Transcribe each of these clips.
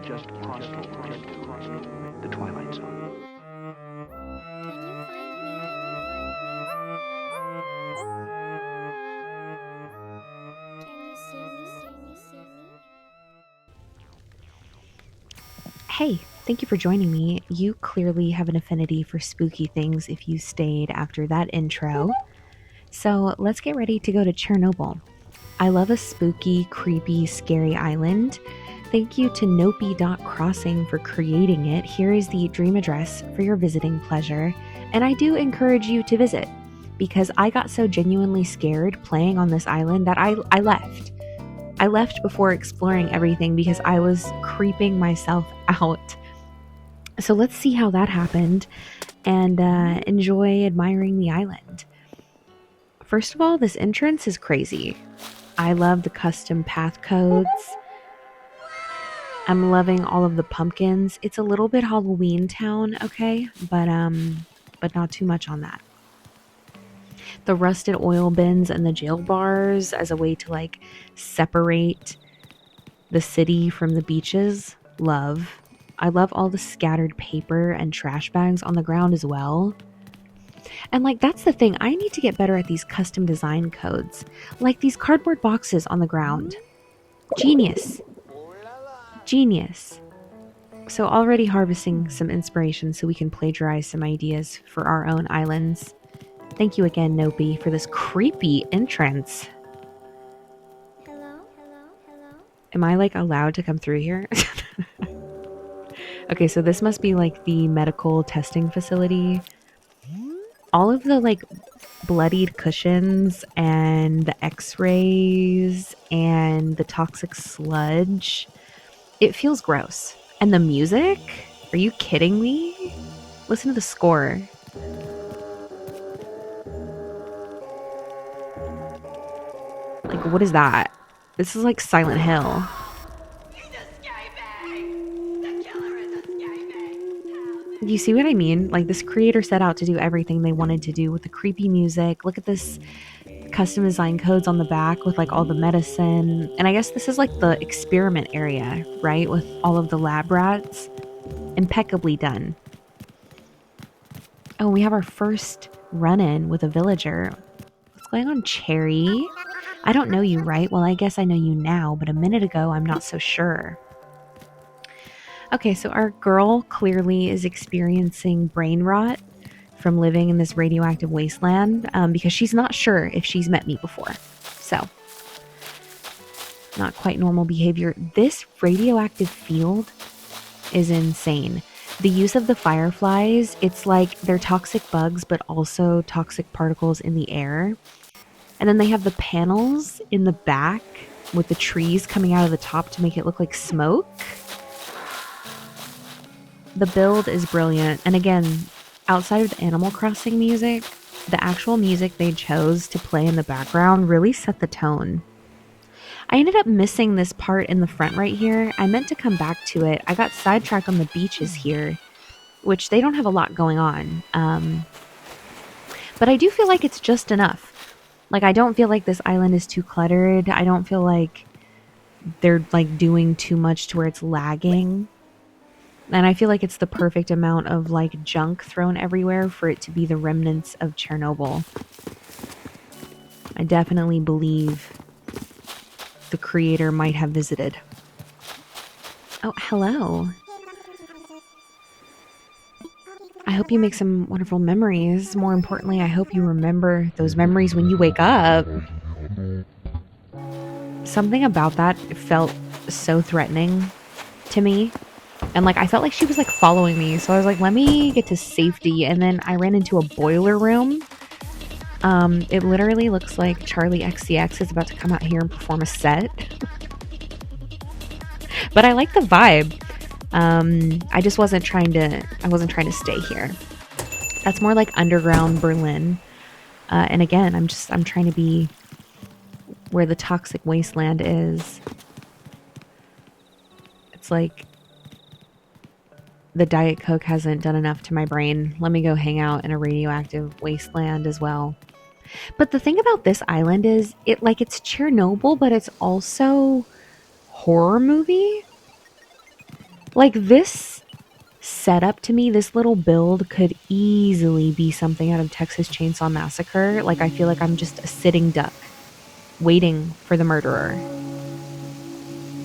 just crossed over into the twilight zone. Hey, thank you for joining me. You clearly have an affinity for spooky things if you stayed after that intro. So let's get ready to go to Chernobyl. I love a spooky, creepy, scary island. Thank you to Nopi.Crossing for creating it. Here is the dream address for your visiting pleasure. And I do encourage you to visit because I got so genuinely scared playing on this island that I left. I left before exploring everything because I was creeping myself out. So let's see how that happened and enjoy admiring the island. First of all, this entrance is crazy. I love the custom path codes. I'm loving all of the pumpkins. It's a little bit Halloween town, okay? But not too much on that. The rusted oil bins and the jail bars as a way to like separate the city from the beaches. Love. I love all the scattered paper and trash bags on the ground as well. And like that's the thing, I need to get better at these custom design codes. Like these cardboard boxes on the ground. Genius. Genius. So already harvesting some inspiration so we can plagiarize some ideas for our own islands. Thank you again, Nopi, for this creepy entrance. Hello? Am I like allowed to come through here? Okay, so this must be like the medical testing facility. All of the like bloodied cushions and the x-rays and the toxic sludge. It feels gross. And the music? Are you kidding me? Listen to the score. Like, what is that? This is like Silent Hill. Do you see what I mean? Like, this creator set out to do everything they wanted to do with the creepy music. Look at this custom design codes on the back with like all the medicine. And I guess this is like the experiment area, right? With all of the lab rats. Impeccably done. Oh, we have our first run-in with a villager. What's going on, Cherry? I don't know you, right? Well, I guess I know you now, but a minute ago, I'm not so sure. Okay, so our girl clearly is experiencing brain rot from living in this radioactive wasteland because she's not sure if she's met me before. So, not quite normal behavior. This radioactive field is insane. The use of the fireflies, it's like they're toxic bugs, but also toxic particles in the air. And then they have the panels in the back with the trees coming out of the top to make it look like smoke. The build is brilliant. And again, outside of the Animal Crossing music, the actual music they chose to play in the background really set the tone. I ended up missing this part in the front right here. I meant to come back to it. I got sidetracked on the beaches here, which they don't have a lot going on. But I do feel like it's just enough. Like, I don't feel like this island is too cluttered. I don't feel like they're like doing too much to where it's lagging. And I feel like it's the perfect amount of like junk thrown everywhere for it to be the remnants of Chernobyl. I definitely believe the creator might have visited. Oh, hello. I hope you make some wonderful memories. More importantly, I hope you remember those memories when you wake up. Something about that felt so threatening to me. And like I felt like she was like following me. So I was like, let me get to safety. And then I ran into a boiler room. It literally looks like Charlie XCX is about to come out here and perform a set. But I like the vibe. I just wasn't trying to stay here. That's more like underground Berlin. And again, I'm trying to be where the toxic wasteland is. It's like the Diet Coke hasn't done enough to my brain. Let me go hang out in a radioactive wasteland as well. But the thing about this island is it's Chernobyl, but it's also horror movie. Like this setup to me, this little build could easily be something out of Texas Chainsaw Massacre. Like I feel like I'm just a sitting duck waiting for the murderer.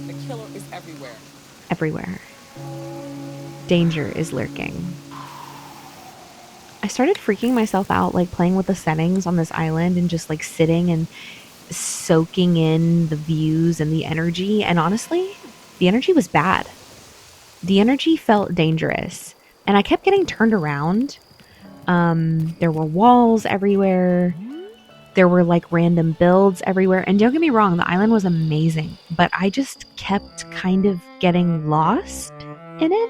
The killer is everywhere. Everywhere. Danger is lurking. I started freaking myself out, like playing with the settings on this island and just like sitting and soaking in the views and the energy. And honestly, the energy was bad. The energy felt dangerous. And I kept getting turned around. There were walls everywhere. There were like random builds everywhere. And don't get me wrong, the island was amazing. But I just kept kind of getting lost in it.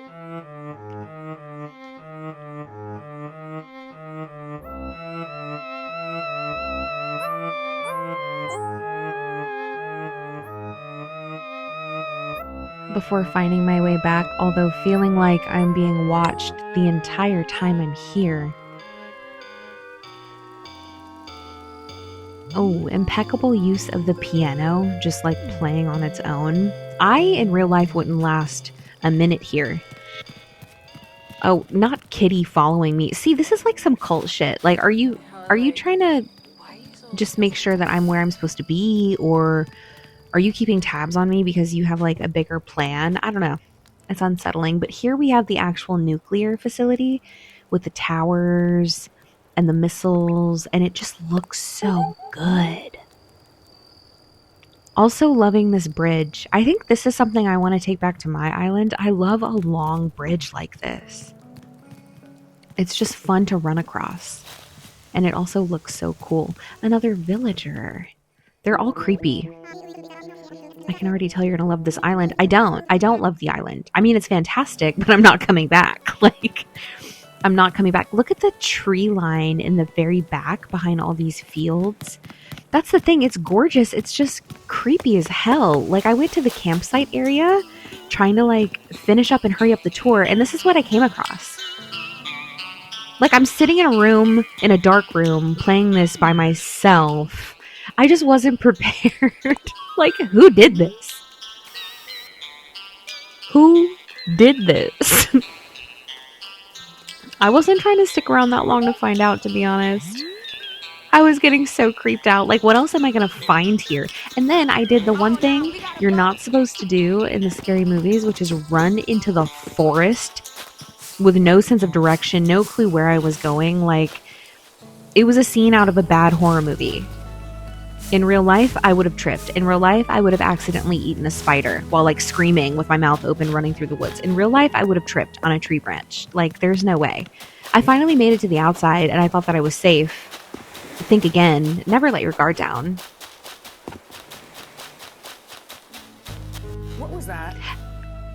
Before finding my way back, although feeling like I'm being watched the entire time I'm here. Oh, impeccable use of the piano, just like playing on its own. I, in real life, wouldn't last a minute here. Oh, not Kitty following me. See, this is like some cult shit. Like, are you trying to just make sure that I'm where I'm supposed to be, or are you keeping tabs on me because you have like a bigger plan? I don't know. It's unsettling. But here we have the actual nuclear facility with the towers and the missiles, and it just looks so good. Also loving this bridge. I think this is something I want to take back to my island. I love a long bridge like this. It's just fun to run across. And it also looks so cool. Another villager. They're all creepy. I can already tell you're gonna love this island. I don't love the island. I mean, it's fantastic, but I'm not coming back. Like, I'm not coming back. Look at the tree line in the very back behind all these fields. That's the thing. It's gorgeous. It's just creepy as hell. Like, I went to the campsite area trying to like finish up and hurry up the tour, and this is what I came across. Like, I'm sitting in a room, in a dark room, playing this by myself. I just wasn't prepared. Like, who did this? Who did this? I wasn't trying to stick around that long to find out, to be honest. I was getting so creeped out. Like, what else am I going to find here? And then I did the one thing you're not supposed to do in the scary movies, which is run into the forest with no sense of direction, no clue where I was going. Like, it was a scene out of a bad horror movie. In real life, I would have tripped. In real life, I would have accidentally eaten a spider while like screaming with my mouth open running through the woods. In real life, I would have tripped on a tree branch. Like, there's no way. I finally made it to the outside and I thought that I was safe. Think again. Never let your guard down. What was that?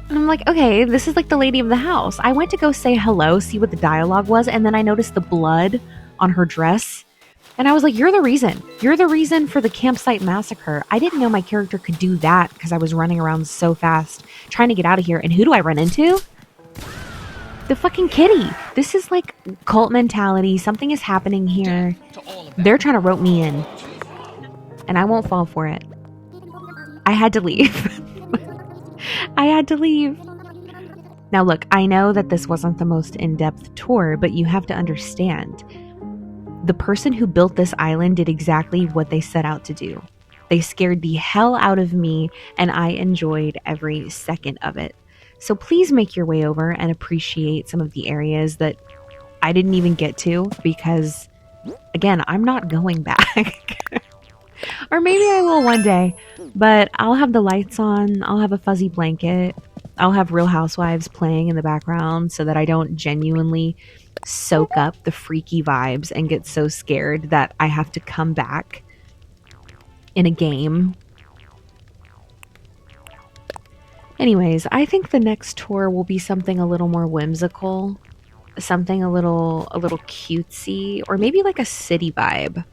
And I'm like, okay, this is like the lady of the house. I went to go say hello, see what the dialogue was, and then I noticed the blood on her dress. And I was like, you're the reason. You're the reason for the campsite massacre. I didn't know my character could do that because I was running around so fast trying to get out of here. And who do I run into? The fucking kitty. This is like cult mentality. Something is happening here. They're trying to rope me in. And I won't fall for it. I had to leave. I had to leave. Now look, I know that this wasn't the most in-depth tour, but you have to understand. The person who built this island did exactly what they set out to do. They scared the hell out of me, and I enjoyed every second of it. So please make your way over and appreciate some of the areas that I didn't even get to because, again, I'm not going back. Or maybe I will one day, but I'll have the lights on, I'll have a fuzzy blanket, I'll have Real Housewives playing in the background so that I don't genuinely soak up the freaky vibes and get so scared that I have to come back in a game. Anyways, I think the next tour will be something a little more whimsical, something a little cutesy, or maybe like a city vibe.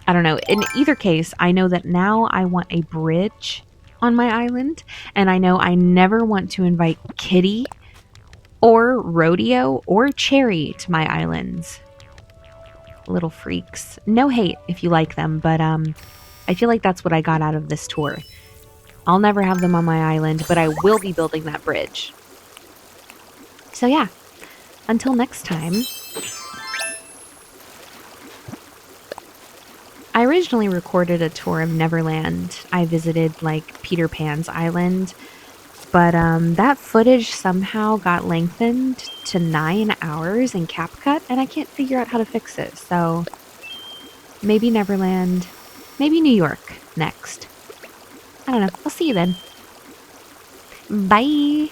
I don't know. In either case, I know that now I want a bridge on my island, and I know I never want to invite Kitty or Rodeo or Cherry to my islands. Little freaks. No hate if you like them, but I feel like that's what I got out of this tour. I'll never have them on my island, but I will be building that bridge. So yeah, until next time. I originally recorded a tour of Neverland. I visited like Peter Pan's island, but that footage somehow got lengthened to 9 hours in CapCut, and I can't figure out how to fix it. So maybe Neverland, maybe New York next. I don't know. I'll see you then. Bye.